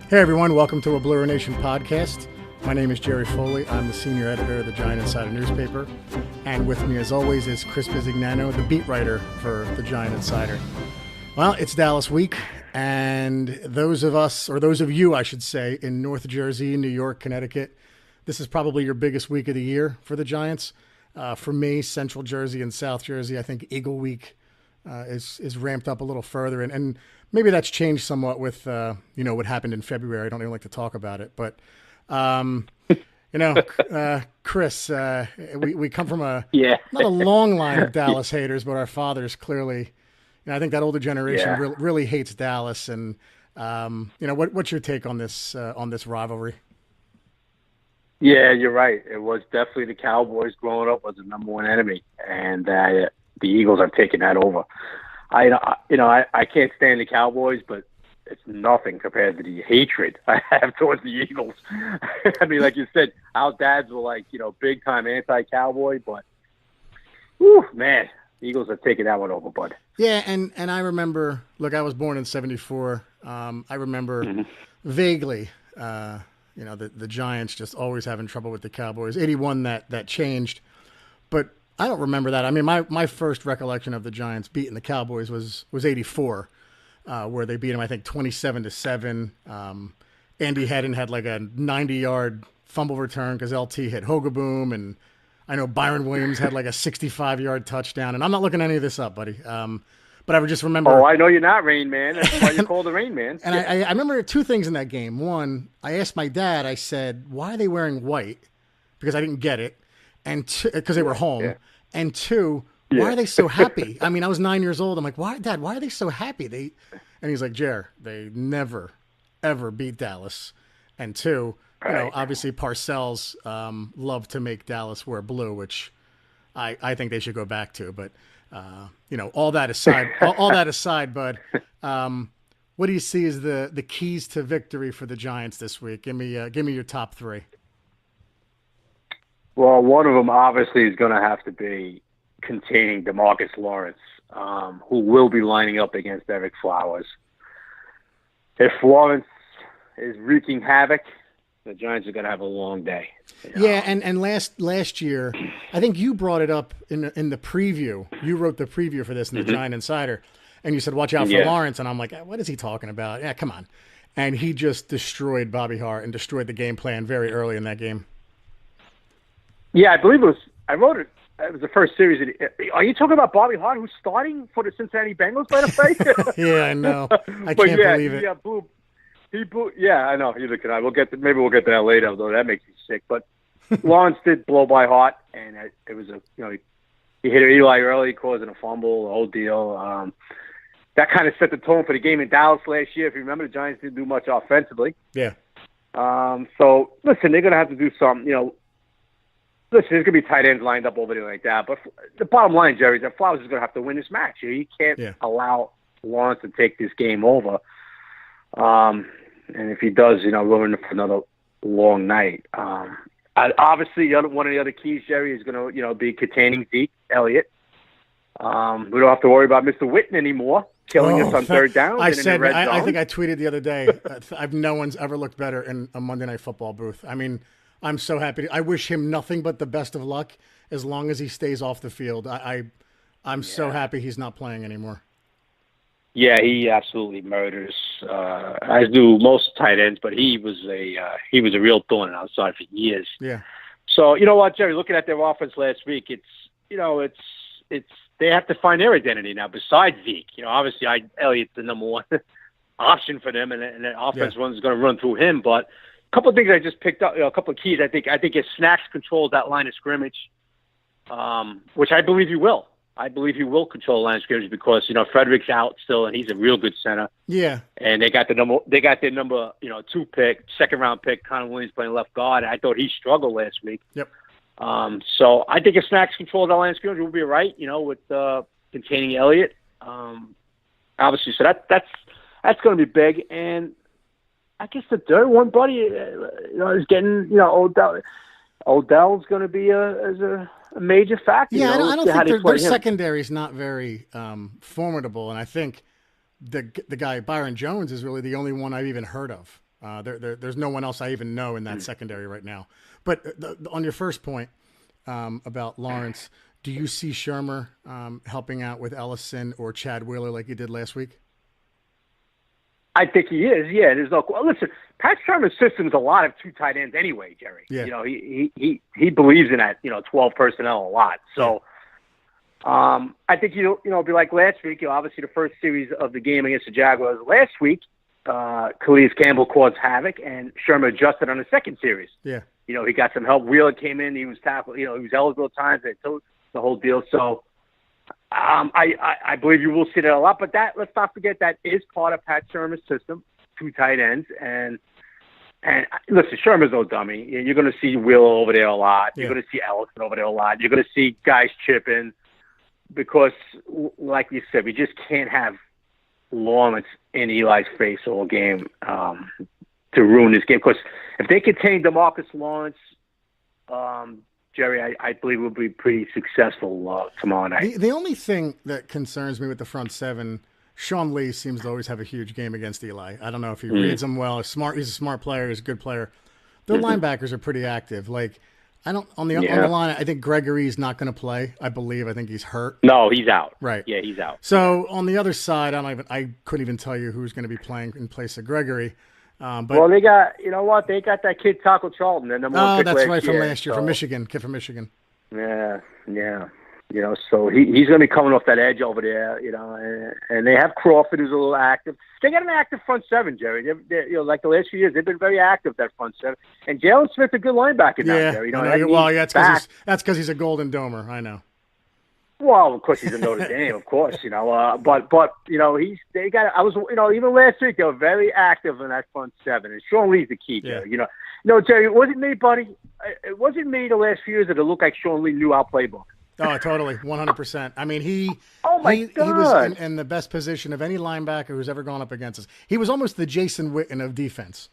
Hey everyone, welcome to a Blue Nation podcast. My name is Jerry Foley. I'm the senior editor of the Giant Insider newspaper. And with me as always is Chris Bisignano, the beat writer for the Giant Insider. Well, it's Dallas week, and those of you, I should say, in North Jersey, New York, Connecticut, this is probably your biggest week of the year for the Giants. For me, Central Jersey and South Jersey, I think Eagle Week is ramped up a little further, and maybe that's changed somewhat with what happened in February. I don't even like to talk about it, but Chris, we come from not a long line of Dallas haters, but our fathers clearly. I think that older generation really hates Dallas, and what's your take on this rivalry? Yeah, you're right. It was definitely the Cowboys growing up was the number one enemy, and the Eagles have taken that over. I can't stand the Cowboys, but it's nothing compared to the hatred I have towards the Eagles. I mean, like you said, our dads were big time anti-Cowboy, but man, the Eagles have taken that one over, bud. Yeah, and I remember. Look, I was born in '74. I remember vaguely. The Giants just always having trouble with the Cowboys. '81 that changed, but I don't remember that. I mean, my first recollection of the Giants beating the Cowboys was '84, where they beat them, I think, 27-7. Andy Hedden had like a 90-yard fumble return because LT hit Hogaboom, and I know Byron Williams had like a 65-yard touchdown. And I'm not looking any of this up, buddy. But I would just remember. Oh, I know you're not Rain Man. That's why you call the Rain Man. And I remember two things in that game. One, I asked my dad, I said, why are they wearing white? Because I didn't get it. And because they were home. Yeah. And two, why are they so happy? I mean, I was 9 years old. I'm like, why, Dad, why are they so happy? And he's like, Jer, they never, ever beat Dallas. And two, obviously Parcells love to make Dallas wear blue, which I think they should go back to. But all that aside, bud, what do you see as the keys to victory for the Giants this week? Give me your top three. Well, one of them obviously is going to have to be containing DeMarcus Lawrence, who will be lining up against Eric Flowers. If Lawrence is wreaking havoc, the Giants are going to have a long day. Yeah, and last year, I think you brought it up in the preview. You wrote the preview for this in the Giant Insider, and you said, watch out for Lawrence. And I'm like, what is he talking about? Yeah, come on. And he just destroyed Bobby Hart and destroyed the game plan very early in that game. Yeah, I believe I wrote it. It was the first series. Are you talking about Bobby Hart, who's starting for the Cincinnati Bengals, by the way? Yeah, I know. I can't believe it. He blew. Yeah, I know. Either can I. Maybe we'll get to that later, although that makes me sick. But Lawrence did blow by Hart, and it was he hit Eli early, causing a fumble, the whole deal. That kind of set the tone for the game in Dallas last year. If you remember, the Giants didn't do much offensively. Yeah. So listen, they're going to have to do something. Listen, there's going to be tight ends lined up over there like that. But the bottom line, Jerry, is that Flowers is going to have to win this match. You can't allow Lawrence to take this game over. And if he does, we're in for another long night. Obviously, one of the other keys, Jerry, is going to, be containing Zeke Elliott. We don't have to worry about Mr. Witten anymore, killing us on third down. I think I tweeted the other day, no one's ever looked better in a Monday Night Football booth. I mean, I'm so happy. I wish him nothing but the best of luck as long as he stays off the field. I'm so happy he's not playing anymore. Yeah, he absolutely murders, as do most tight ends. But he was a real thorn outside for years. Yeah. So you know what, Jerry? Looking at their offense last week, it's they have to find their identity now. Besides Zeke, obviously Elliott's the number one option for them, and the offense is going to run through him. But a couple of things I just picked up, a couple of keys. I think if Snacks controls that line of scrimmage, which I believe he will. I believe he will control line of scrimmage because Frederick's out still, and he's a real good center. Yeah, and they got their number 2 pick, second round pick, Connor Williams playing left guard. I thought he struggled last week. Yep. So I think if Snacks controls that line of scrimmage, we'll be right. With containing Elliott, obviously. So that's going to be big. And I guess the third one, buddy, is getting Odell. Odell's going to be a major factor. Yeah, I don't think their secondary is not very formidable, and I think the guy Byron Jones is really the only one I've even heard of. There's no one else I even know in that secondary right now. But on your first point about Lawrence, do you see Shermer helping out with Ellison or Chad Wheeler like he did last week? I think he is. Yeah, there's no. Listen, Pat Shermer's system is a lot of two tight ends anyway, Jerry. Yeah. You know, he believes in that 12 personnel a lot. So, I think it'll be like last week. Obviously the first series of the game against the Jaguars last week, Calais Campbell caused havoc, and Shermer adjusted on the second series. Yeah. He got some help. Wheeler came in. He was tackled. He was eligible at times. The whole deal. So. I believe you will see that a lot, but let's not forget that is part of Pat Shermer's system, two tight ends, and listen, Shermer's no dummy. You're going to see Wheeler over there a lot. You're going to see Ellison over there a lot. You're going to see guys chip in because, like you said, we just can't have Lawrence in Eli's face all game to ruin this game. Because if they contain DeMarcus Lawrence, Jerry, I believe we'll be pretty successful tomorrow night. The only thing that concerns me with the front seven, Sean Lee seems to always have a huge game against Eli. I don't know if he reads them well. He's a smart player. He's a good player. The linebackers are pretty active. Like, I don't on the line. I think Gregory's not going to play. I think he's hurt. No, he's out. Right. Yeah, he's out. So on the other side, I couldn't even tell you who's going to be playing in place of Gregory. But they got, they got that kid Taco Charlton. And that's right, from last year, from Michigan, kid from Michigan. Yeah. So he's going to be coming off that edge over there, and they have Crawford who's a little active. They got an active front seven, Jerry. They're like the last few years, they've been very active, that front seven. And Jalen Smith's a good linebacker now, Jerry. That's because he's a Golden Domer. I know. Well, of course he's a Notre Dame, of course, but they got. I was, even last week they were very active in that front seven, and Sean Lee's the key, Jerry. Jerry, it wasn't me, buddy. It wasn't me the last few years that it looked like Sean Lee knew our playbook. Oh, totally, 100%. I mean, he was in the best position of any linebacker who's ever gone up against us. He was almost the Jason Witten of defense.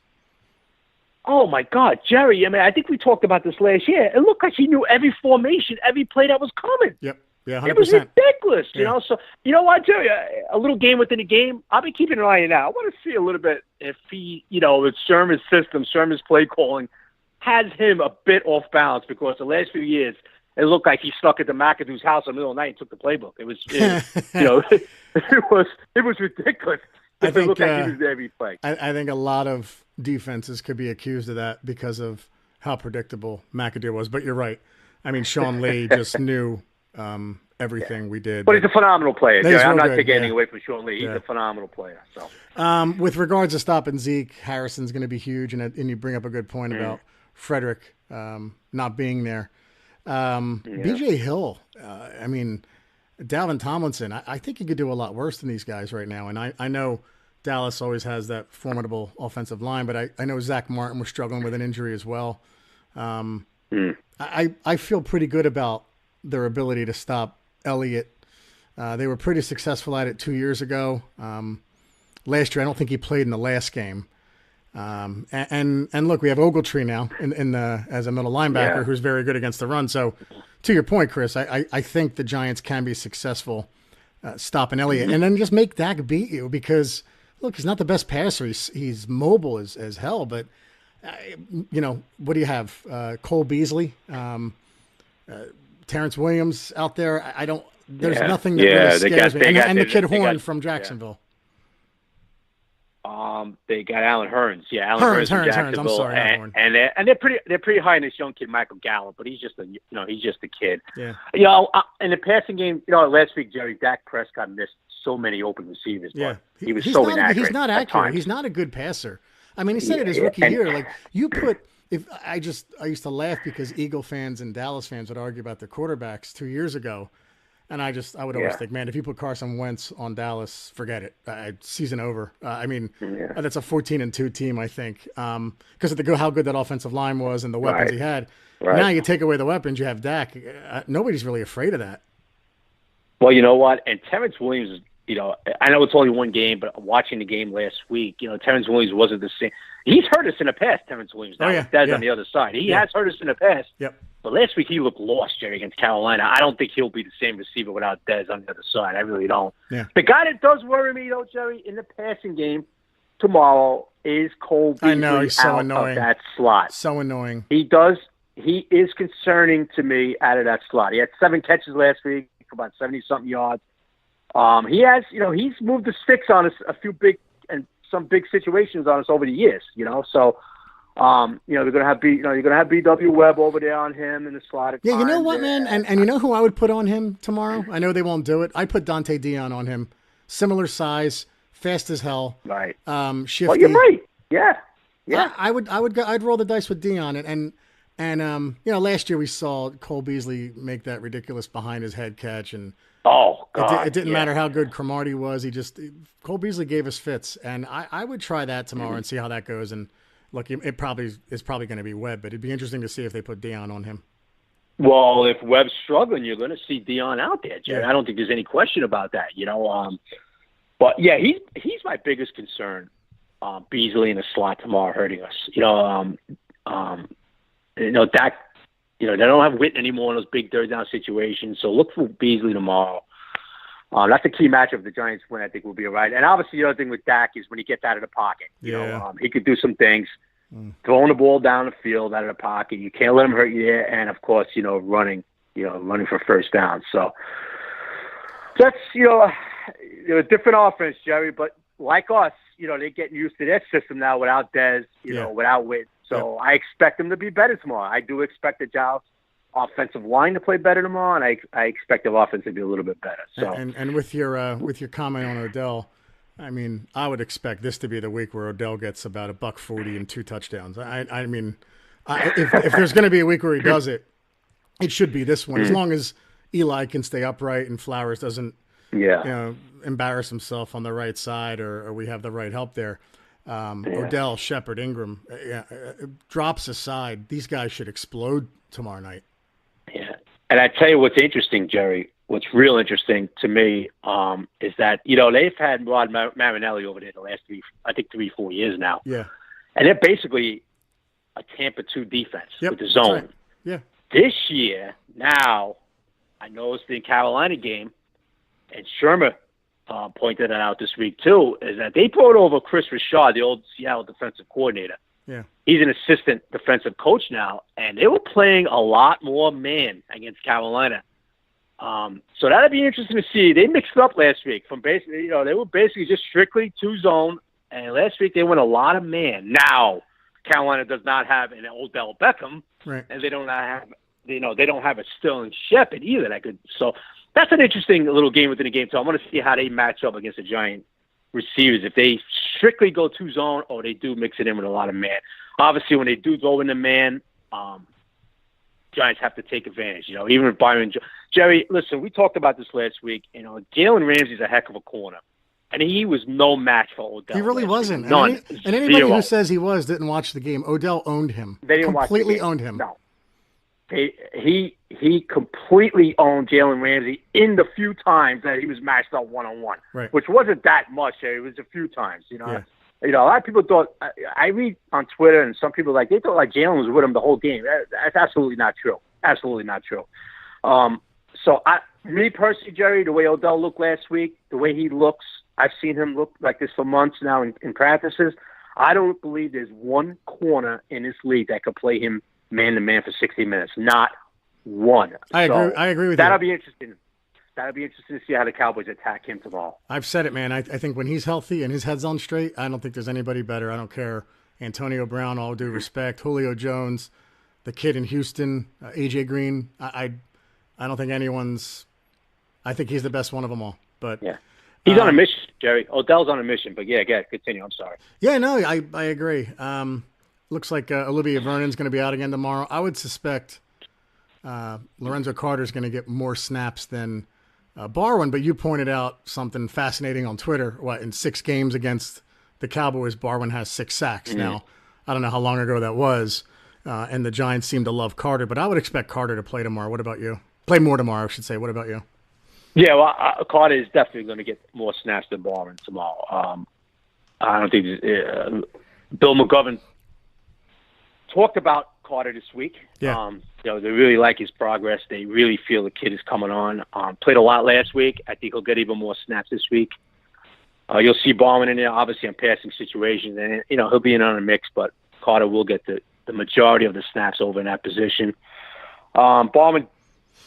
Oh, my God, Jerry. I mean, I think we talked about this last year. It looked like he knew every formation, every play that was coming. Yep. Yeah, 100%. It was ridiculous, you know. So, you know what, Jerry? A little game within a game. I'll be keeping an eye on that. I want to see a little bit if he, with Sherman's system, Sherman's play calling, has him a bit off balance because the last few years, it looked like he snuck at the McAdoo's house in the middle of the night and took the playbook. It was, it was ridiculous. It looked like he was there every play. I think a lot of defenses could be accused of that because of how predictable McAdoo was. But you're right. I mean, Sean Lee just knew everything we did. But he's a phenomenal player, Jerry. I'm not taking anything away from Sean Lee. He's a phenomenal player. So, with regards to stopping Zeke, Harrison's going to be huge, and you bring up a good point about Frederick not being there. B.J. Hill, Dalvin Tomlinson, I think he could do a lot worse than these guys right now. And I know Dallas always has that formidable offensive line, but I know Zach Martin was struggling with an injury as well. I feel pretty good about their ability to stop Elliott. They were pretty successful at it 2 years ago. Last year, I don't think he played in the last game. And look, we have Ogletree now as a middle linebacker who's very good against the run. So, to your point, Chris, I think the Giants can be successful stopping Elliott, and then just make Dak beat you because look, he's not the best passer. He's mobile as hell, but what do you have? Cole Beasley, Terrence Williams out there. There's nothing that really scares me. And the kid Horn from Jacksonville. They got Alan Hearns. Yeah, Alan Hearns from Jacksonville. I'm sorry, and they're pretty high in this young kid, Michael Gallup, but he's just a kid. Yeah. In the passing game, last week, Jerry, Dak Prescott missed so many open receivers. Yeah, he was so inaccurate. He's not accurate. He's not a good passer. I mean, he said it his rookie year. Like I used to laugh because Eagle fans and Dallas fans would argue about their quarterbacks 2 years ago. And I would always think, man, if you put Carson Wentz on Dallas, forget it. Season over. That's a 14-2 team, I think, because of how good that offensive line was and the weapons he had. Right. Now you take away the weapons, you have Dak. Nobody's really afraid of that. Well, you know what? And Terrence Williams, I know it's only one game, but watching the game last week, Terrence Williams wasn't the same. He's hurt us in the past, Terrence Williams. That's on the other side. He has hurt us in the past. Yep. But last week he looked lost, Jerry, against Carolina. I don't think he'll be the same receiver without Dez on the other side. I really don't. Yeah. The guy that does worry me, though, Jerry, in the passing game tomorrow, is Cole Beasley I know, he's so annoying. Of that slot? So annoying. He is concerning to me out of that slot. He had 7 catches last week for about 70-something yards. He has, he's moved the sticks on us some big situations on us over the years, So, they're gonna have you're gonna have BW Webb over there on him in the slot. Yeah, you know what, man, and you know who I would put on him tomorrow? I know they won't do it. I'd put Dante Dion on him. Similar size, fast as hell. Right. Shifty. Well, you're right. Yeah. I'd roll the dice with Dion and last year we saw Cole Beasley make that ridiculous behind his head catch and. Oh God! It didn't matter how good Cromartie was. Cole Beasley gave us fits, and I would try that tomorrow and see how that goes. And look, it probably is going to be Webb, but it'd be interesting to see if they put Dion on him. Well, if Webb's struggling, you're going to see Dion out there, Jerry. Yeah. I don't think there's any question about that. But yeah, he's my biggest concern. Beasley in the slot tomorrow hurting us. Dak. They don't have Witten anymore in those big third down situations. So look for Beasley tomorrow. That's a key matchup the Giants win, I think, will be all right. And obviously the other thing with Dak is when he gets out of the pocket. He could do some things. Throwing the ball down the field out of the pocket. You can't let him hurt you there. And, of course, running for first down. So that's, a different offense, Jerry. But like us, they're getting used to their system now without Dez, without Witt. So I expect them to be better tomorrow. I do expect the Dallas offensive line to play better tomorrow, and I expect the offense to be a little bit better. So and with your comment on Odell, I mean, I would expect this to be the week where Odell gets about $140 and 2 touchdowns. If there's going to be a week where he does it, it should be this one. As long as Eli can stay upright and Flowers doesn't, embarrass himself on the right side, or we have the right help there. Odell, Shepard, Ingram, drops aside, these guys should explode tomorrow night. Yeah. And I tell you what's interesting, Jerry, what's real interesting to me is that, they've had Rod Marinelli over there the last 3-4 years now. Yeah. And they're basically a Tampa 2 defense with the zone. Right. Yeah. This year, now, I know it's the Carolina game, and Shermer pointed that out this week too, is that they brought over Chris Richard, the old Seattle defensive coordinator. Yeah. He's an assistant defensive coach now, and they were playing a lot more man against Carolina. So that'd be interesting to see. They mixed it up last week from basically, they were basically just strictly 2 zone, and last week they went a lot of man. Now, Carolina does not have an Odell Beckham, right, and they don't have a Sterling Shepard either. So that's an interesting little game within the game. So I want to see how they match up against the Giant receivers, if they strictly go 2 zone or they do mix it in with a lot of man. Obviously, when they do go into man, Giants have to take advantage. Even with Byron Jerry, listen, we talked about this last week. Jalen Ramsey's a heck of a corner, and he was no match for Odell. He really wasn't. None. And anybody who says he was didn't watch the game. Odell owned him. They didn't completely watch the game. Owned him. No. He completely owned Jalen Ramsey in the few times that he was matched up one-on-one, right, which wasn't that much. It was a few times, Yeah. A lot of people thought, I read on Twitter, and some people they thought Jalen was with him the whole game. That's absolutely not true. Absolutely not true. Me personally, Jerry, the way Odell looked last week, the way he looks, I've seen him look like this for months now in practices. I don't believe there's one corner in this league that could play him man-to-man for 60 minutes. Not one. I agree with that'll you. Be interesting. That'll be interesting to see how the Cowboys attack him tomorrow. I've said it, man. I think when he's healthy and his head's on straight, I don't think there's anybody better. I don't care. Antonio Brown, all due respect. Julio Jones, the kid in Houston, A.J. Green. I don't think anyone's – I think he's the best one of them all. But yeah. He's on a mission, Jerry. Odell's on a mission. But, continue. I'm sorry. Yeah, no, I agree. Looks like Olivia Vernon's going to be out again tomorrow. I would suspect Lorenzo Carter's going to get more snaps than Barwin, but you pointed out something fascinating on Twitter. In 6 games against the Cowboys, Barwin has 6 sacks. Mm-hmm. Now, I don't know how long ago that was, and the Giants seem to love Carter, but I would expect Carter to play tomorrow. What about you? Play more tomorrow, I should say. What about you? Yeah, well, Carter is definitely going to get more snaps than Barwin tomorrow. I don't think Bill McGovern talked about Carter this week. Yeah. They really like his progress. They really feel the kid is coming on. Played a lot last week. I think he'll get even more snaps this week. You'll see Ballman in there, obviously, on passing situations, and he'll be in on a mix, but Carter will get the majority of the snaps over in that position. Ballman,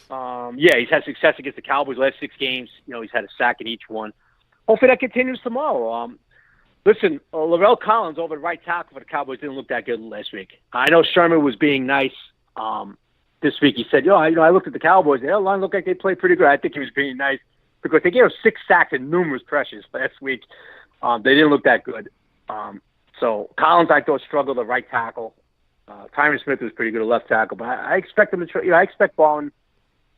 he's had success against the Cowboys last 6 games. He's had a sack in each one. Hopefully that continues tomorrow. Listen, Laurel Collins over at right tackle for the Cowboys didn't look that good last week. I know Sherman was being nice this week. He said, I looked at the Cowboys. Their line looked like they played pretty good. I think he was being nice because they gave him 6 sacks and numerous pressures last week. They didn't look that good. So Collins, I thought, struggled at right tackle. Tyron Smith was pretty good at left tackle, but I expect him to. I expect Ballman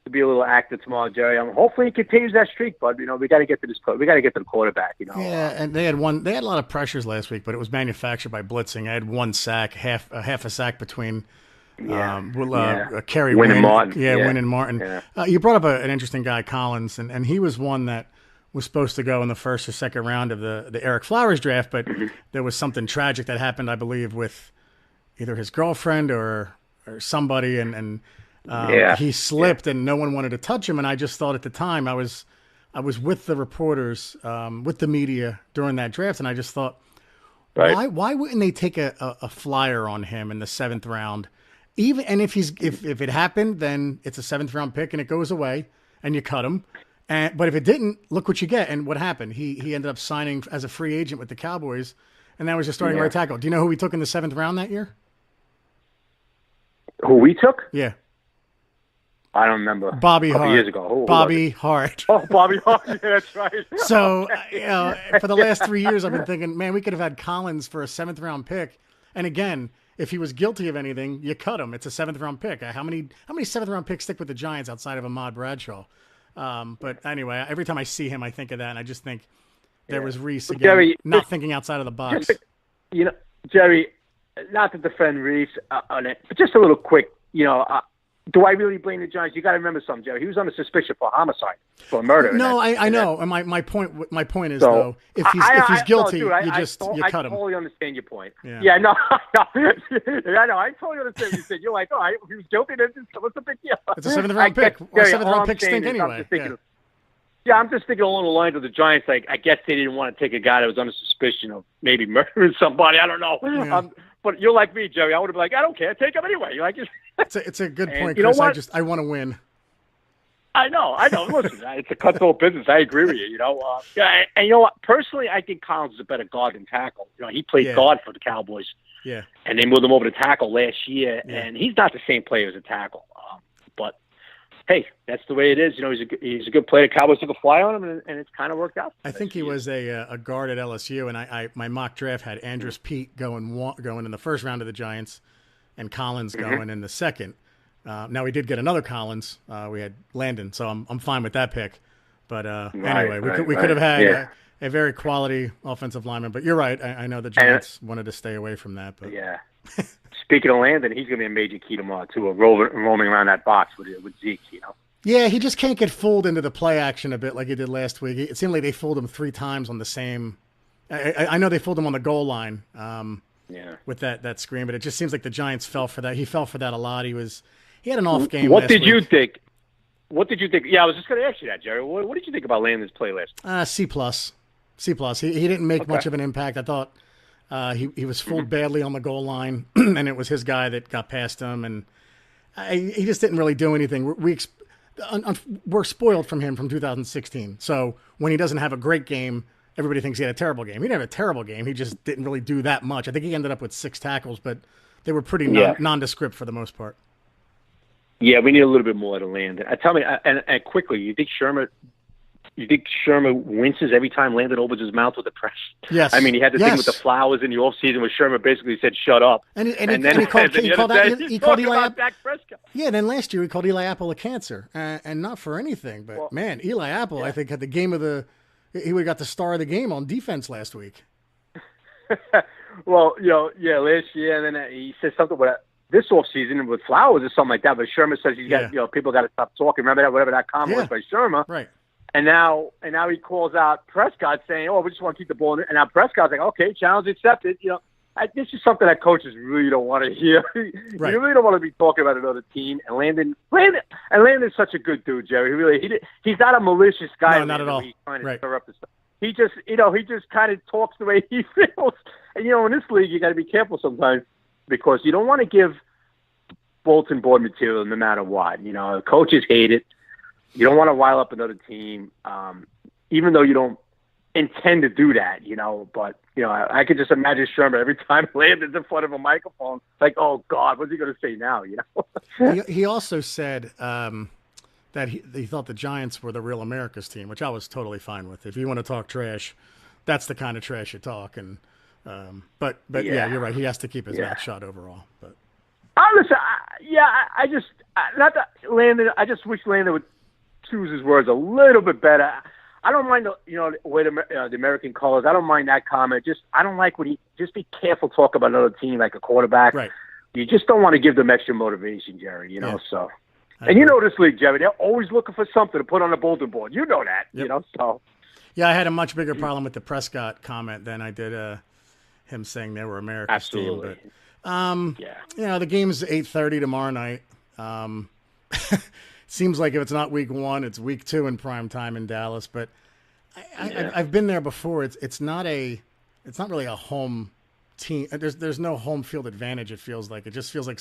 to be a little active tomorrow, Jerry. Hopefully he continues that streak, but we got to get to this. We got to get to the quarterback. Yeah, and they had a lot of pressures last week, but it was manufactured by blitzing. I had 1 sack, half a sack between. Kerry Wynn and Martin. Wynn and Martin. Yeah. You brought up an interesting guy, Collins, and he was one that was supposed to go in the first or second round of the Eric Flowers draft, but there was something tragic that happened, I believe, with either his girlfriend or somebody, and he slipped, and no one wanted to touch him. And I just thought at the time I was with the reporters, with the media during that draft, and I just thought, why wouldn't they take a flyer on him in the 7th round? And if it happened, then it's a 7th round pick and it goes away, and you cut him. But if it didn't, look what you get. And what happened? He ended up signing as a free agent with the Cowboys, and that was just starting right tackle. Do you know who we took in the 7th round that year? Who we took? Yeah. I don't remember. Bobby Hart. Years ago. Bobby Hart. Oh, Bobby Hart. Yeah, that's right. So, for the last 3 years, I've been thinking, man, we could have had Collins for a 7th round pick. And again, if he was guilty of anything, you cut him. It's a 7th round pick. How many 7th round picks stick with the Giants outside of Ahmad Bradshaw? But anyway, every time I see him, I think of that, and I just think there was Reese again, Jerry, not thinking outside of the box. Jerry, not to defend Reese on it, but just a little quick, do I really blame the Giants? You got to remember something, Jerry. He was under suspicion for homicide, for murder. No, I know. And my point is, though, if he's guilty, you cut him. I totally understand your point. Yeah, no, I know. I totally understand what you said. You're like, if he was guilty, then what's the big deal? It's a 7th round pick. Or 7th round pick stink anyway. I'm just thinking along the lines of the Giants. Like, I guess they didn't want to take a guy that was under suspicion of maybe murdering somebody. I don't know. Yeah. But you're like me, Jerry. I would have been like, I don't care. Take him anyway. You're like, it's a good point, Chris. I want to win. I know. Listen, it's a cutthroat business. I agree with you. And you know what? Personally, I think Collins is a better guard than tackle. He played guard for the Cowboys. Yeah. And they moved him over to tackle last year, and he's not the same player as a tackle. But hey, that's the way it is. He's a good player. The Cowboys took a fly on him, and it's kind of worked out. I think he was a guard at LSU, and I my mock draft had Andrus Peat going in the first round of the Giants, and Collins going in the second. Now we did get another Collins. We had Landon, so I'm fine with that pick. But anyway, we could have had a very quality offensive lineman. But you're right. I know the Giants wanted to stay away from that. But yeah. Speaking of Landon, he's going to be a major key tomorrow too. Roaming around that box with Zeke. Yeah, he just can't get fooled into the play action a bit like he did last week. It seemed like they fooled him 3 times on the same. I know they fooled him on the goal line. With that screen, but it just seems like the Giants fell for that. He fell for that a lot. He had an off game. What did you think? Yeah, I was just going to ask you that, Jerry. What did you think about Landon's play last? C+. He didn't make much of an impact. I thought he was fooled badly on the goal line, and it was his guy that got past him, and he just didn't really do anything. We're spoiled from him from 2016. So when he doesn't have a great game, everybody thinks he had a terrible game. He didn't have a terrible game. He just didn't really do that much. I think he ended up with 6 tackles, but they were pretty nondescript for the most part. Yeah, we need a little bit more to land. Tell me, and quickly, you think Sherman winces every time Landon opens his mouth with the press? Yes. I mean, he had the thing with the flowers in the offseason where Sherman basically said, "Shut up." And then he called Eli Apple. Dak Prescott. Yeah, and then last year he called Eli Apple a cancer, and not for anything. But man, Eli Apple, I think, had the game of the. He would have got the star of the game on defense last week. Well, last year, and then he said something about this offseason with Flowers or something like that. But Sherman says he's got, people got to stop talking. Remember that, whatever that comment was by Sherman. Right. And now he calls out Prescott saying, "Oh, we just want to keep the ball in." And now Prescott's like, "Okay, challenge accepted." This is something that coaches really don't want to hear. Right. You really don't want to be talking about another team. And Landon's such a good dude, Jerry. He's not a malicious guy. No, not at all. He's trying to right. stir up the stuff. he just kind of talks the way he feels. And, in this league, you got to be careful sometimes because you don't want to give bulletin board material no matter what. Coaches hate it. You don't want to rile up another team, even though you don't intend to do that, But, I could just imagine Sherman every time Landon's in front of a microphone, like, oh, God, what's he going to say now, He also said that he thought the Giants were the real America's team, which I was totally fine with. If you want to talk trash, that's the kind of trash you talk. And but yeah, you're right. He has to keep his mouth shut overall. But listen, not that Landon. I just wish Landon would choose his words a little bit better. I don't mind the way the American colors. I don't mind that comment. I don't like when he just be careful talk about another team like a quarterback. Right. You just don't want to give them extra motivation, Jerry. So. And this league, Jerry, they're always looking for something to put on the bulletin board. You know that, so. Yeah, I had a much bigger problem with the Prescott comment than I did him saying they were America's team. But, the game's 8:30 tomorrow night. Seems like if it's not week 1, it's week 2 in prime time in Dallas. But I've been there before. It's not really a home team. There's no home field advantage. It feels like it just feels like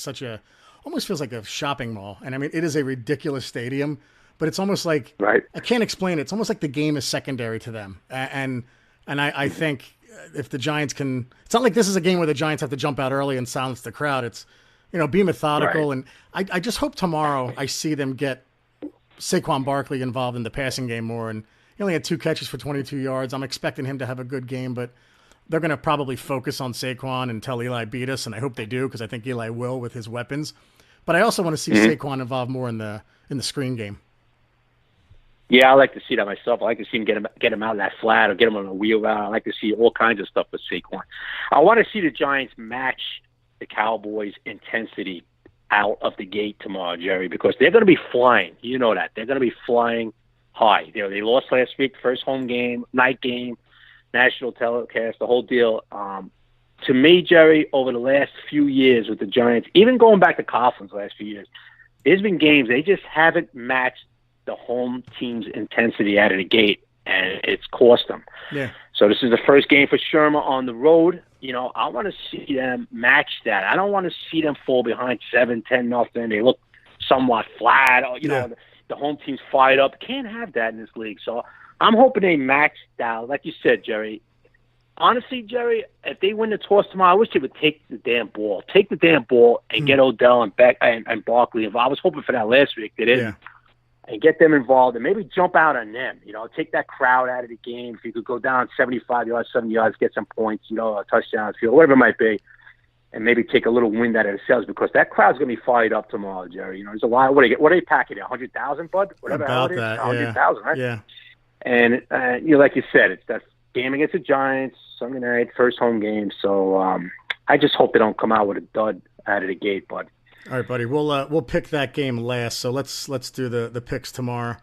almost feels like a shopping mall. And I mean, it is a ridiculous stadium, but it's almost like, I can't explain it. It's almost like the game is secondary to them. And I think if the Giants it's not like this is a game where the Giants have to jump out early and silence the crowd. It's, be methodical. And I just hope tomorrow I see them get Saquon Barkley involved in the passing game more. And he only had 2 catches for 22 yards. I'm expecting him to have a good game, but they're going to probably focus on Saquon and tell Eli beat us. And I hope they do, because I think Eli will with his weapons. But I also want to see Saquon involved more in the screen game. Yeah, I like to see that myself. I like to see him get him out of that flat or get him on a wheel route. I like to see all kinds of stuff with Saquon. I want to see the Giants match the Cowboys' intensity out of the gate tomorrow, Jerry, because they're going to be flying. You know that. They're going to be flying high. They lost last week, first home game, night game, national telecast, the whole deal. To me, Jerry, over the last few years with the Giants, even going back to Coughlin's last few years, there's been games they just haven't matched the home team's intensity out of the gate, and it's cost them. Yeah. So this is the first game for Sherman on the road. I want to see them match that. I don't want to see them fall behind 7-10-0. They look somewhat flat. The home team's fired up. Can't have that in this league. So I'm hoping they match that. Like you said, Jerry, honestly, Jerry, if they win the toss tomorrow, I wish they would take the damn ball. Take the damn ball and get Odell and Beck and Barkley involved. I was hoping for that last week. They didn't. Yeah. And get them involved and maybe jump out on them. Take that crowd out of the game. If you could go down 75 yards, 70 yards, get some points, a touchdown, field, whatever it might be, and maybe take a little wind out of themselves because that crowd's going to be fired up tomorrow, Jerry. There's a lot. What are they packing? 100,000, bud? Whatever. About that, 100,000, right? Yeah. And like you said, it's that game against the Giants, Sunday night, first home game. So I just hope they don't come out with a dud out of the gate, bud. All right, buddy. We'll pick that game last. So let's do the picks tomorrow.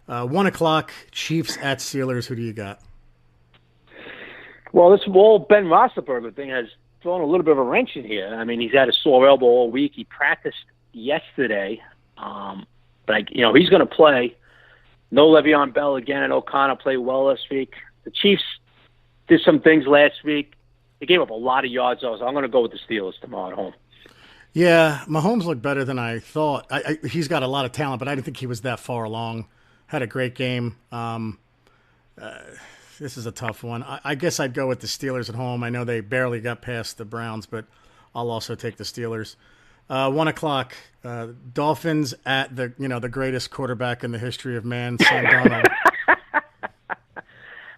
1:00, Chiefs at Steelers. Who do you got? Well, this whole Ben Roethlisberger thing has thrown a little bit of a wrench in here. I mean, he's had a sore elbow all week. He practiced yesterday, but he's going to play. No Le'Veon Bell again, and O'Connor played well this week. The Chiefs did some things last week. They gave up a lot of yards, though, so I'm going to go with the Steelers tomorrow at home. Yeah, Mahomes looked better than I thought. He's got a lot of talent, but I didn't think he was that far along. Had a great game. This is a tough one. I guess I'd go with the Steelers at home. I know they barely got past the Browns, but I'll also take the Steelers. 1:00, Dolphins at the greatest quarterback in the history of man, Sam Darnold.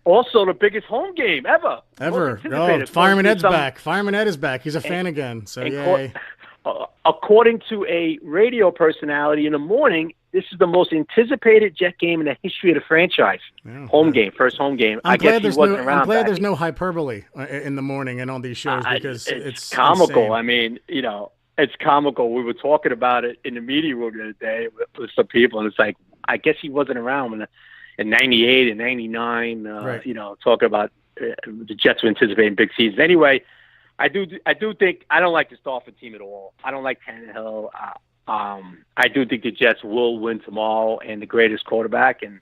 Also, the biggest home game ever. Oh, Fireman Ed's back. Fireman Ed is back. He's a fan again. So yay. According to a radio personality in the morning, this is the most anticipated Jet game in the history of the franchise. Yeah, home game, first home game. I'm glad there's no hyperbole in the morning and on these shows because it's comical. Insane. I mean, it's comical. We were talking about it in the media room the other day with some people, and it's like, I guess he wasn't around in 98 and 99, right. Talking about the Jets were anticipating big seasons. Anyway, I do think I don't like this Dolphin team at all. I don't like Tannehill. I do think the Jets will win tomorrow and the greatest quarterback. And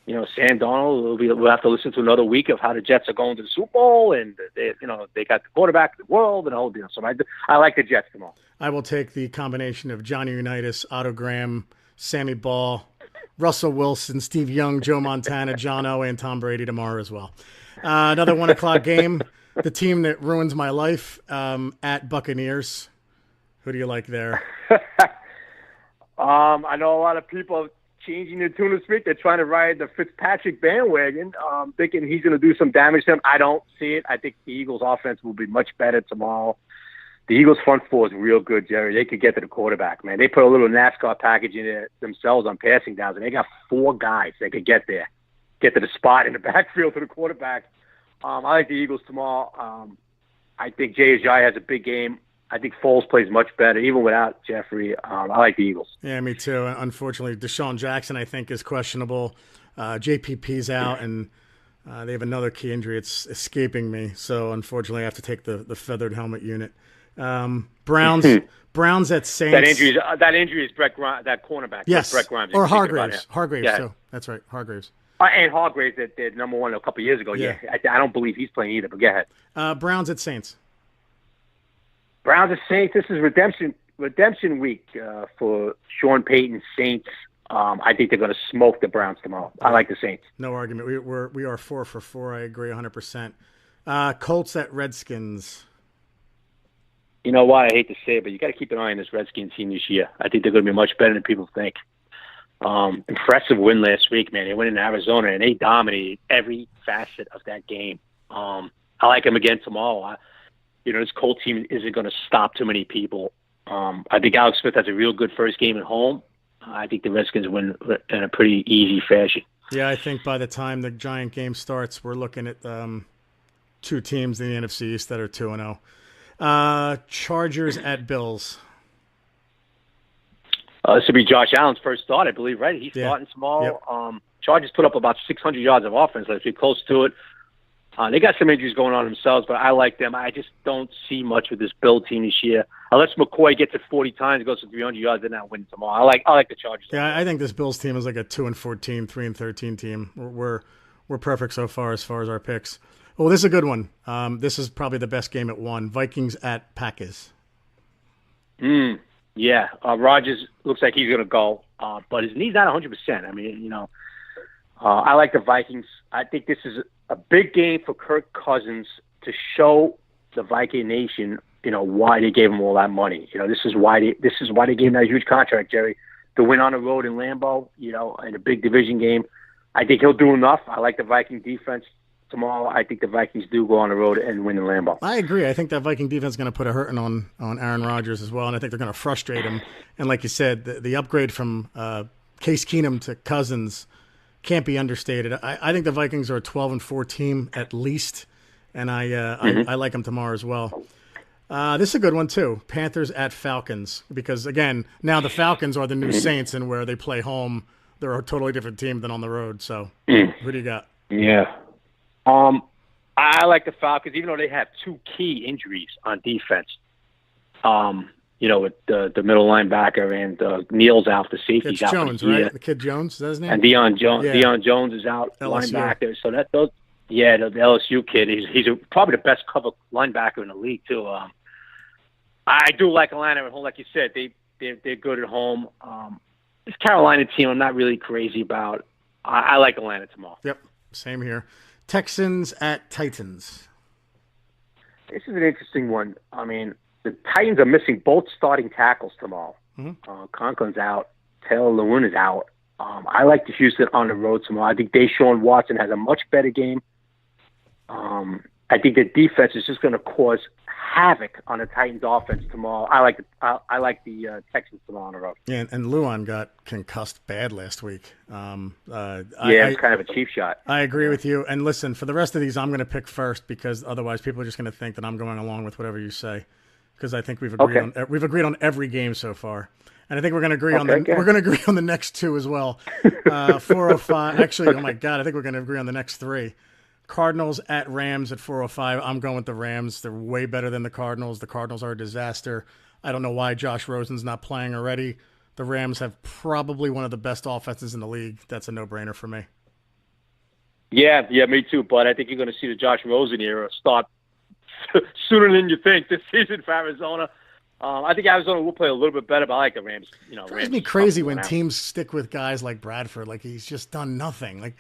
Sam Darnold, we'll have to listen to another week of how the Jets are going to the Super Bowl, and they got the quarterback of the world and the whole deal. So I like the Jets tomorrow. I will take the combination of Johnny Unitas, Otto Graham, Sammy Ball, Russell Wilson, Steve Young, Joe Montana, John Elway, and Tom Brady tomorrow as well. Another 1 o'clock game. The team that ruins my life at Buccaneers. Who do you like there? I know a lot of people changing their tune this week. They're trying to ride the Fitzpatrick bandwagon, thinking he's going to do some damage to them. I don't see it. I think the Eagles' offense will be much better tomorrow. The Eagles' front four is real good, Jerry. They could get to the quarterback, man. They put a little NASCAR package in there themselves on passing downs, and they got 4 guys that could get there, get to the spot in the backfield to the quarterback. I like the Eagles tomorrow. I think Jay Ajayi has a big game. I think Foles plays much better, even without Jeffrey. I like the Eagles. Yeah, me too. Unfortunately, Deshaun Jackson, I think, is questionable. JPP's out, and they have another key injury. It's escaping me. So, unfortunately, I have to take the feathered helmet unit. Browns at Saints. That injury is Brett Grimes, that cornerback. Yes, Brett Grimes. Or Hargraves. Hargraves, yeah. So that's right, Hargraves. And Hargraves, that did number 1 a couple of years ago. Yeah. I don't believe he's playing either, but go ahead. Browns at Saints. Browns at Saints. This is redemption week for Sean Payton's Saints. I think they're going to smoke the Browns tomorrow. I like the Saints. No argument. We are 4 for 4. I agree 100%. Colts at Redskins. You know what? I hate to say it, but you got to keep an eye on this Redskins team this year. I think they're going to be much better than people think. Impressive win last week, man. They went in Arizona, and they dominated every facet of that game. I like them again tomorrow. This Colts team isn't going to stop too many people. I think Alex Smith has a real good first game at home. I think the Redskins win in a pretty easy fashion. Yeah, I think by the time the Giant game starts, we're looking at 2 teams in the NFC East that are 2-0. Chargers at Bills. This will be Josh Allen's first start, I believe, right? He's starting tomorrow. Yep. Chargers put up about 600 yards of offense last week, close to it. They got some injuries going on themselves, but I like them. I just don't see much with this Bill team this year. Unless McCoy gets it 40 times, goes for 300 yards, they're not winning tomorrow. I like the Chargers. Yeah, I think this Bills team is like a 2-14, 3-13 team. We're perfect so far as our picks. Well, this is a good one. This is probably the best game at 1. Vikings at Packers. Yeah. Rodgers looks like he's going to go, but his knee's not 100%. I mean, I like the Vikings. I think this is a big game for Kirk Cousins to show the Viking Nation, why they gave him all that money. This is why they gave him that huge contract, Jerry, to win on the road in Lambeau, in a big division game. I think he'll do enough. I like the Viking defense tomorrow. I think the Vikings do go on the road and win in Lambeau. I agree. I think that Viking defense is going to put a hurting on Aaron Rodgers as well, and I think they're going to frustrate him. And like you said, the upgrade from Case Keenum to Cousins can't be understated. I think the Vikings are a 12-4 team at least, and I like them tomorrow as well. This is a good one too. Panthers at Falcons, because again, now the Falcons are the new Saints, and where they play home, they're a totally different team than on the road. So, who do you got? Yeah, I like the Falcons, even though they have 2 key injuries on defense. With the middle linebacker and Neal's out, the safety's out. Jones, right? The kid Jones, is that his name? And Deion Jones. Yeah. Deion Jones is out, LSU. Linebacker. So the LSU kid, he's probably the best cover linebacker in the league too. I do like Atlanta at home, like you said. They're good at home. This Carolina team, I'm not really crazy about. I like Atlanta tomorrow. Yep, same here. Texans at Titans. This is an interesting one. I mean, the Titans are missing both starting tackles tomorrow. Conklin's out. Taylor Lewan is out. I like the Houston on the road tomorrow. I think Deshaun Watson has a much better game. I think the defense is just going to cause havoc on the Titans' offense tomorrow. I like the Texans tomorrow on the road. Yeah, and Lewan got concussed bad last week. It's kind of a cheap shot. I agree with you. And listen, for the rest of these, I'm going to pick first, because otherwise people are just going to think that I'm going along with whatever you say. Because I think we've agreed on every game so far, and I think we're going to agree on the next 2 as well. 405. Actually, oh my God, I think we're going to agree on the next 3. Cardinals at Rams at 405. I'm going with the Rams. They're way better than the Cardinals. The Cardinals are a disaster. I don't know why Josh Rosen's not playing already. The Rams have probably one of the best offenses in the league. That's a no-brainer for me. Yeah, me too. But I think you're going to see the Josh Rosen era start sooner than you think this season for Arizona. I think Arizona will play a little bit better, but I like the Rams. It drives me crazy when teams stick with guys like Bradford. Like, he's just done nothing. Like,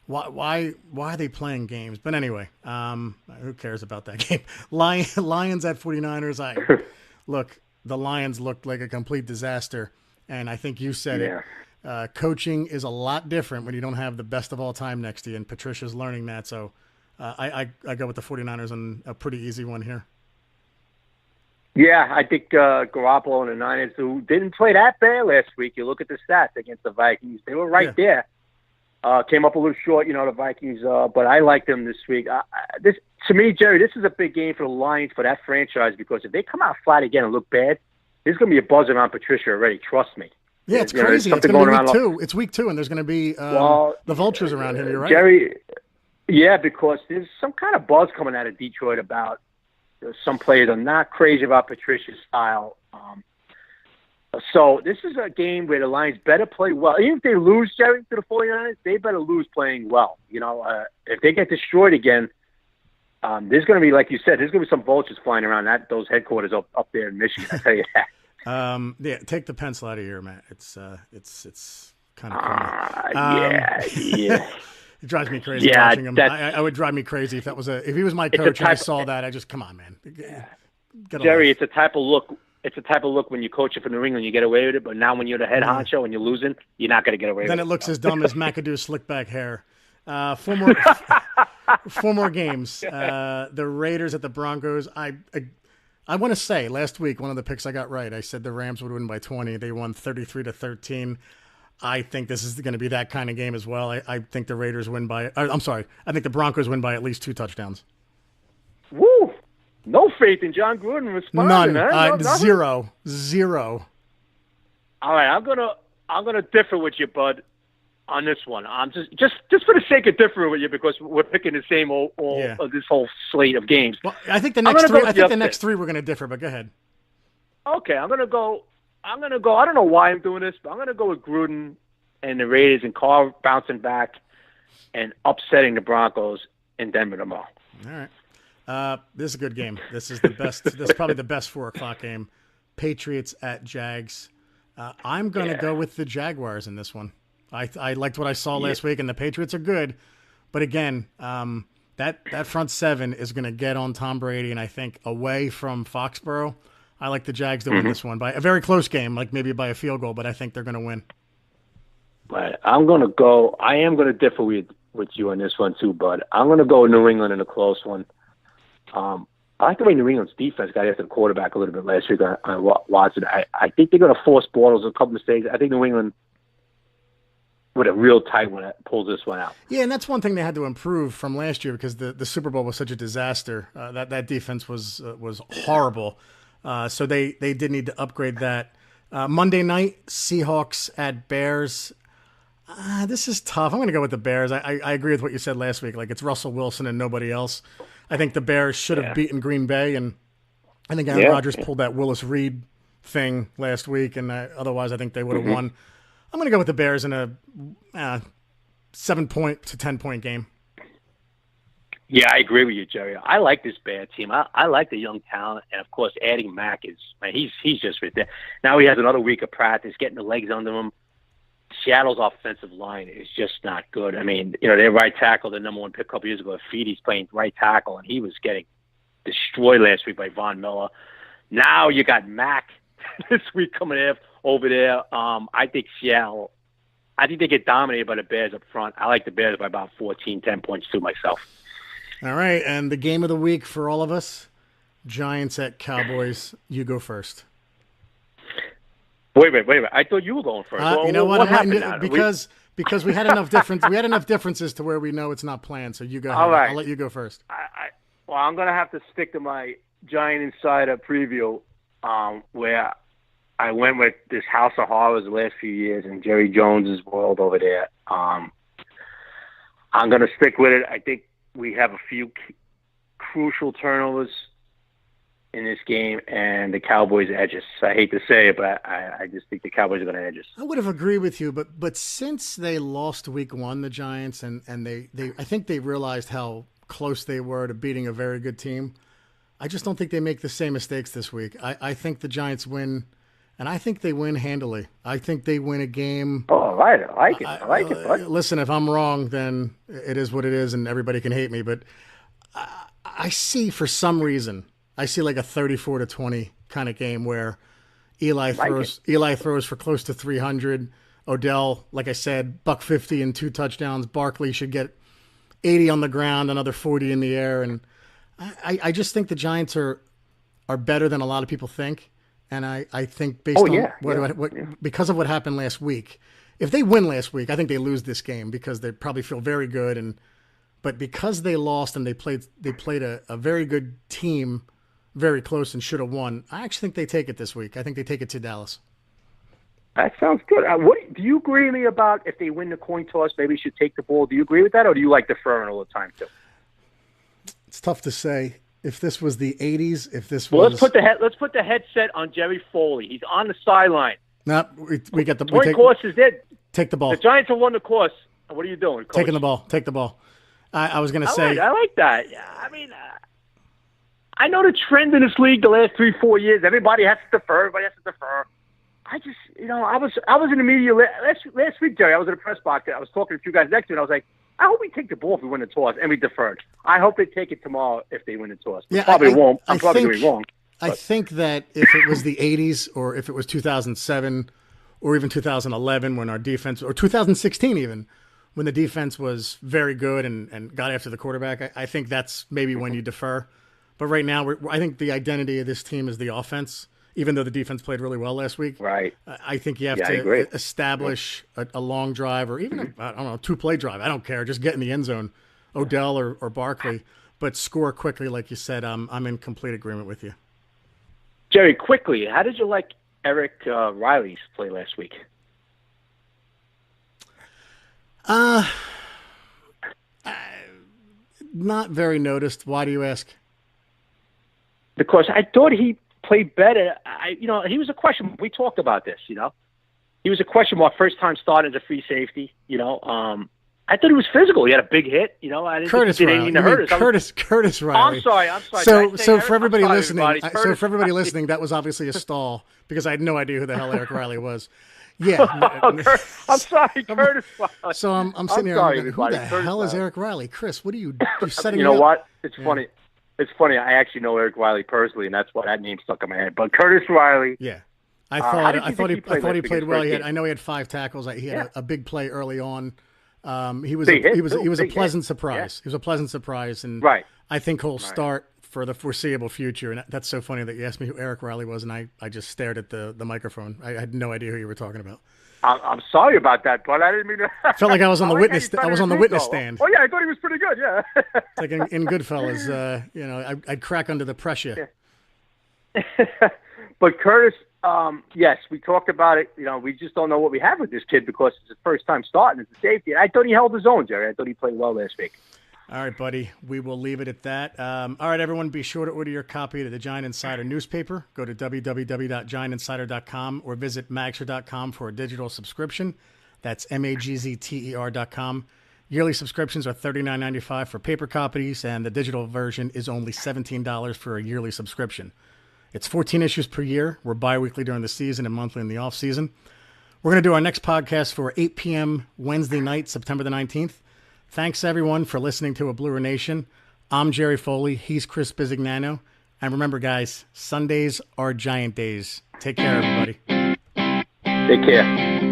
why are they playing games? But anyway, who cares about that game? Lions at 49ers. Look, the Lions looked like a complete disaster, and I think you said it. Coaching is a lot different when you don't have the best of all time next to you, and Patricia's learning that. So I go with the 49ers on a pretty easy one here. Yeah, I think Garoppolo and the Niners, who didn't play that bad last week, you look at the stats against the Vikings, they were right there. Came up a little short, the Vikings, but I like them this week. To me, Jerry, this is a big game for the Lions, for that franchise, because if they come out flat again and look bad, there's going to be a buzz around Patricia already, trust me. Yeah, it's crazy. It's going to be week 2. It's week 2, and there's going to be the vultures around him. You're right. Jerry, yeah, because there's some kind of buzz coming out of Detroit about some players are not crazy about Patricia's style. So this is a game where the Lions better play well. Even if they lose, Jerry, to the 49ers, they better lose playing well. If they get destroyed again, there's going to be, like you said, there's going to be some vultures flying around those headquarters up there in Michigan. I tell you that. Yeah, take the pencil out of here, Matt. It's kind of yeah. It drives me crazy watching him. I would drive me crazy if he was my coach and I saw that. I just, come on, man. Jerry, it's a type of look. It's a type of look when you coach it for New England, you get away with it. But now when you're the head honcho and you're losing, you're not going to get away with it. Then it looks as dumb as McAdoo's slick back hair. 4 more games. The Raiders at the Broncos. I want to say last week, one of the picks I got right. I said the Rams would win by 20. They won 33-13. I think this is going to be that kind of game as well. I think the Raiders win by. I think the Broncos win by at least 2 touchdowns. Woo! No faith in John Gruden responding. None. Zero. All right, I'm gonna differ with you, bud, on this one. I'm just for the sake of differing with you, because we're picking the same this whole slate of games. Well, I think the next 3. I think the next 3 we're going to differ, but go ahead. Okay, I'm gonna go. I don't know why I'm doing this, but I'm gonna go with Gruden and the Raiders and Carr bouncing back and upsetting the Broncos in Denver tomorrow. All right. This is a good game. This is the best. This is probably the best 4:00 game. Patriots at Jags. I'm going to go with the Jaguars in this one. I liked what I saw last week, and the Patriots are good. But again, that front 7 is going to get on Tom Brady, and I think away from Foxborough, I like the Jags to win this one by a very close game, like maybe by a field goal, but I think they're going to win. Right. I am going to differ with you on this one too, bud. I'm going to go New England in a close one. I like the way New England's defense got after the quarterback a little bit last week on Watson. I think they're going to force Bortles a couple mistakes. I think New England with a real tight one pulls this one out. Yeah, and that's one thing they had to improve from last year, because the Super Bowl was such a disaster. That defense was horrible. So they did need to upgrade that. Monday night, Seahawks at Bears. This is tough. I'm going to go with the Bears. I agree with what you said last week. Like, it's Russell Wilson and nobody else. I think the Bears should have beaten Green Bay, and I think Aaron Rodgers pulled that Willis Reed thing last week, and otherwise I think they would have won. I'm going to go with the Bears in a 7-point to 10-point game. Yeah, I agree with you, Jerry. I like this Bear team. I like the young talent, and of course, adding Mack he's just right there. Now he has another week of practice, getting the legs under him. Seattle's offensive line is just not good. I mean, their right tackle, the number 1 pick a couple years ago, Feedy's playing right tackle, and he was getting destroyed last week by Von Miller. Now you got Mack this week coming over there. I think Seattle, they get dominated by the Bears up front. I like the Bears by about 14, 10 points too myself. All right, and the game of the week for all of us, Giants at Cowboys. You go first. Wait a minute. I thought you were going first. You know what? What happened now? Because we had enough differences to where we know it's not planned. So you go ahead. All right. I'll let you go first. I'm going to have to stick to my Giant Insider preview, where I went with this House of Horrors the last few years and Jerry Jones's world over there. I'm going to stick with it. I think we have a few crucial turnovers in this game, and the Cowboys edge us. I hate to say it, but I just think the Cowboys are going to edge us. I would have agreed with you, but since they lost week 1, the Giants, and they I think they realized how close they were to beating a very good team. I just don't think they make the same mistakes this week. I think the Giants win, and I think they win handily. I think they win a game. Oh, I like it. I like it, bud. Listen, if I'm wrong, then it is what it is, and everybody can hate me. But I see, for some reason, I see like a 34-20 kind of game where Eli throws for close to 300. Odell, like I said, $150 and 2 touchdowns. Barkley should get 80 on the ground, another 40 in the air, and I just think the Giants are better than a lot of people think, and I think based on because of what happened last week, if they win last week, I think they lose this game because they probably feel very good, but because they lost and they played a very good team, very close and should have won, I actually think they take it this week. I think they take it to Dallas. That sounds good. What do you agree with me about if they win the coin toss, maybe you should take the ball? Do you agree with that, or do you like deferring all the time too? It's tough to say. If this was the '80s, if this was let's put the headset on Jerry Foley. He's on the sideline. No, we get the coin toss is dead. Take the ball. The Giants have won the course. What are you doing, Coach? Taking the ball. Take the ball. I was going to say. I like that. Yeah, I mean, I know the trend in this league the last 3-4 years. Everybody has to defer. I just, I was in the media last week, Jerry. I was in a press box. I was talking to a few guys next to me, and I was like, I hope we take the ball if we win the toss, and we deferred. I hope they take it tomorrow if they win the toss. Yeah, probably won't. I'm probably going to be wrong. I think that if it was the 80s or if it was 2007 or even 2011 when our defense, or 2016 even, when the defense was very good and got after the quarterback, I think that's maybe when you defer. But right now, I think the identity of this team is the offense. Even though the defense played really well last week, right? I think you have to establish a long drive or even a 2-play drive. I don't care. Just get in the end zone, Odell or Barkley, but score quickly, like you said. I'm in complete agreement with you, Jerry. Quickly, how did you like Eric Riley's play last week? Not very noticed. Why do you ask? Because I thought he played better. He was a question. We talked about this. He was a question mark first time starting as a free safety. I thought he was physical. He had a big hit. I didn't think he did anything to hurt us. Curtis Riley. I'm sorry. So for everybody listening, that was obviously a stall because I had no idea who the hell Eric Riley was. Yeah. I'm sorry, Curtis Riley. So I'm sitting here. Who the hell is Eric Riley? Chris, what are you setting me up? You know what? It's funny. It's funny. I actually know Eric Riley personally, and that's why that name stuck in my head. But Curtis Riley. Yeah. I thought he played well. I know he had 5 tackles. He had a big play early on. He was a pleasant surprise. Yeah. He was a pleasant surprise, and I think he'll start for the foreseeable future. And that's so funny that you asked me who Eric Riley was, and I just stared at the microphone. I had no idea who you were talking about. I'm sorry about that, but I didn't mean to. Felt like I was on the witness. I was on the witness stand. Oh yeah, I thought he was pretty good. Yeah. Like in Goodfellas, I'd crack under the pressure. Yeah. But Curtis, yes, we talked about it. We just don't know what we have with this kid because it's his first time starting as a safety. And I thought he held his own, Jerry. I thought he played well last week. All right, buddy. We will leave it at that. All right, everyone, be sure to order your copy of the Giant Insider newspaper. Go to www.giantinsider.com or visit magster.com for a digital subscription. That's magzter.com. Yearly subscriptions are $39.95 for paper copies, and the digital version is only $17 for a yearly subscription. It's 14 issues per year. We're bi-weekly during the season and monthly in the off-season. We're going to do our next podcast for 8 p.m. Wednesday night, September the 19th. Thanks, everyone, for listening to A Bluer Nation. I'm Jerry Foley. He's Chris Bisignano. And remember, guys, Sundays are Giant days. Take care, everybody. Take care.